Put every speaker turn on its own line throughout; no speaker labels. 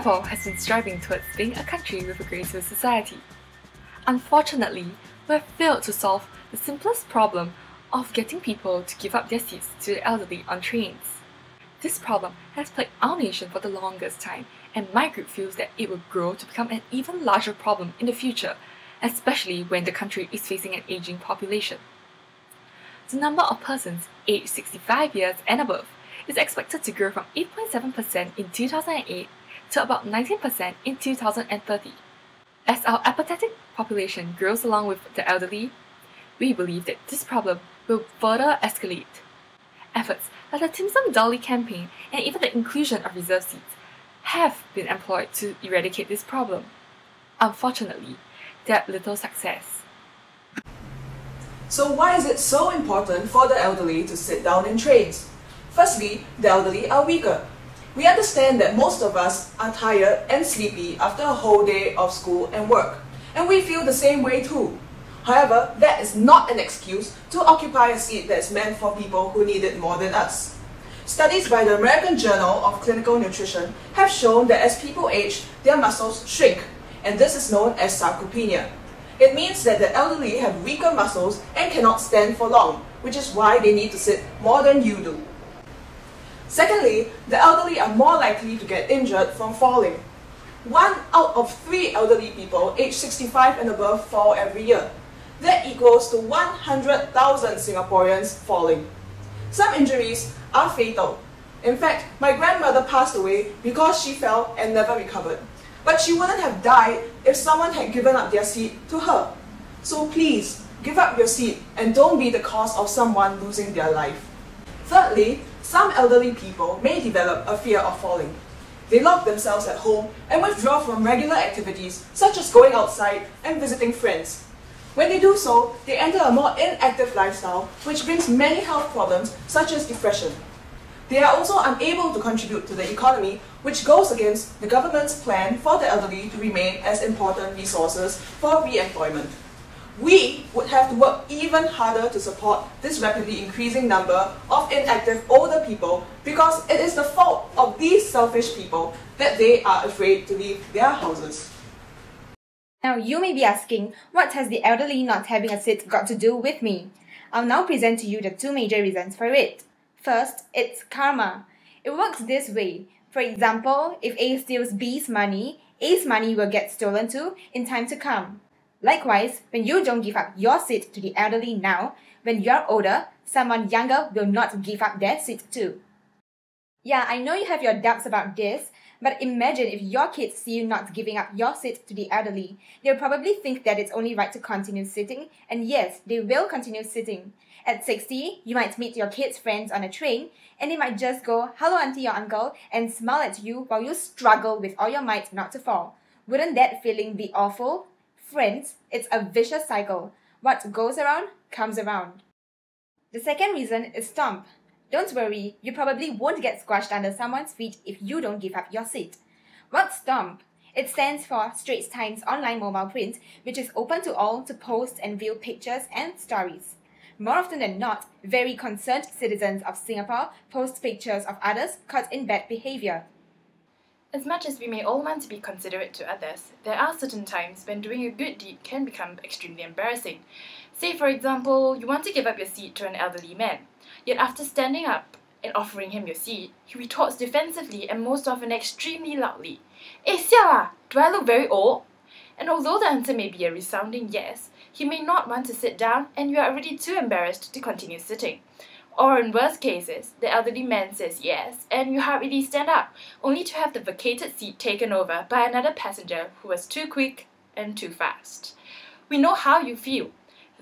Singapore has been striving towards being a country with a graceful society. Unfortunately, we have failed to solve the simplest problem of getting people to give up their seats to the elderly on trains. This problem has plagued our nation for the longest time, and my group feels that it will grow to become an even larger problem in the future, especially when the country is facing an aging population. The number of persons aged 65 years and above is expected to grow from 8.7% in 2008 to about 19% in 2030. As our apathetic population grows along with the elderly, we believe that this problem will further escalate. Efforts like the Dim Sum Dolly campaign and even the inclusion of reserve seats have been employed to eradicate this problem. Unfortunately, they had little success.
So why is it so important for the elderly to sit down in trains? Firstly, the elderly are weaker. We understand that most of us are tired and sleepy after a whole day of school and work, and we feel the same way too. However, that is not an excuse to occupy a seat that is meant for people who need it more than us. Studies by the American Journal of Clinical Nutrition have shown that as people age, their muscles shrink, and this is known as sarcopenia. It means that the elderly have weaker muscles and cannot stand for long, which is why they need to sit more than you do. Secondly, the elderly are more likely to get injured from falling. 1 out of 3 elderly people aged 65 and above fall every year. That equals to 100,000 Singaporeans falling. Some injuries are fatal. In fact, my grandmother passed away because she fell and never recovered. But she wouldn't have died if someone had given up their seat to her. So please, give up your seat and don't be the cause of someone losing their life. Thirdly, some elderly people may develop a fear of falling. They lock themselves at home and withdraw from regular activities such as going outside and visiting friends. When they do so, they enter a more inactive lifestyle, which brings many health problems such as depression. They are also unable to contribute to the economy, which goes against the government's plan for the elderly to remain as important resources for re-employment. We would have to work even harder to support this rapidly increasing number of inactive older people because it is the fault of these selfish people that they are afraid to leave their houses.
Now you may be asking, what has the elderly not having a seat got to do with me? I'll now present to you the 2 major reasons for it. First, it's karma. It works this way. For example, if A steals B's money, A's money will get stolen too in time to come. Likewise, when you don't give up your seat to the elderly now, when you're older, someone younger will not give up their seat too. Yeah, I know you have your doubts about this, but imagine if your kids see you not giving up your seat to the elderly. They'll probably think that it's only right to continue sitting, and yes, they will continue sitting. At 60, you might meet your kids' friends on a train, and they might just go, "Hello auntie or uncle," and smile at you while you struggle with all your might not to fall. Wouldn't that feeling be awful? Friends, it's a vicious cycle. What goes around, comes around. The second reason is stomp. Don't worry, you probably won't get squashed under someone's feet if you don't give up your seat. What's stomp? It stands for Straits Times Online Mobile Print, which is open to all to post and view pictures and stories. More often than not, very concerned citizens of Singapore post pictures of others caught in bad behavior.
As much as we may all want to be considerate to others, there are certain times when doing a good deed can become extremely embarrassing. Say, for example, you want to give up your seat to an elderly man, yet after standing up and offering him your seat, he retorts defensively and most often extremely loudly, "Eh, siao ah, do I look very old?" And although the answer may be a resounding yes, he may not want to sit down and you are already too embarrassed to continue sitting. Or in worst cases, the elderly man says yes and you hurriedly stand up, only to have the vacated seat taken over by another passenger who was too quick and too fast. We know how you feel.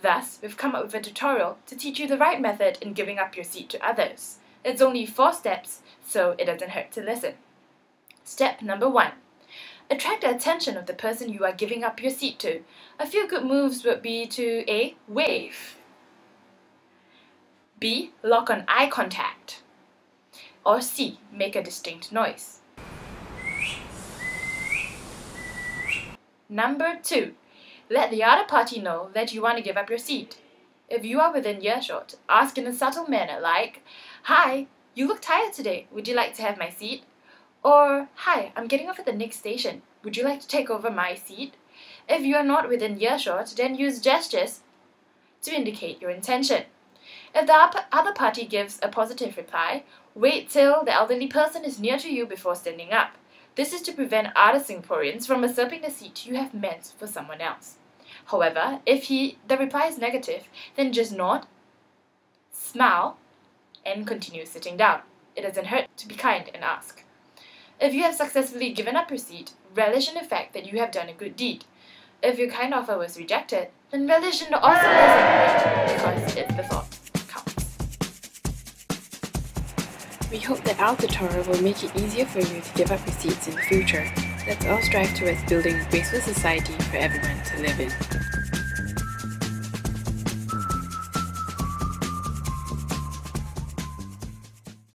Thus, we've come up with a tutorial to teach you the right method in giving up your seat to others. It's only 4 steps, so it doesn't hurt to listen. Step number 1. Attract the attention of the person you are giving up your seat to. A few good moves would be to A. Wave. B. Lock on eye contact. Or C. Make a distinct noise. Number 2. Let the other party know that you want to give up your seat. If you are within earshot, ask in a subtle manner like, "Hi, you look tired today. Would you like to have my seat?" Or, "Hi, I'm getting off at the next station. Would you like to take over my seat?" If you are not within earshot, then use gestures to indicate your intention. If the other party gives a positive reply, wait till the elderly person is near to you before standing up. This is to prevent other Singaporeans from usurping the seat you have meant for someone else. However, if the reply is negative, then just nod, smile, and continue sitting down. It doesn't hurt to be kind and ask. If you have successfully given up your seat, relish in the fact that you have done a good deed. If your kind offer was rejected, then relish in the awesome lesson because it's the thought that counts.
We hope that our tutorial will make it easier for you to give up your seats in the future. Let's all strive towards building a graceful society for everyone to live in.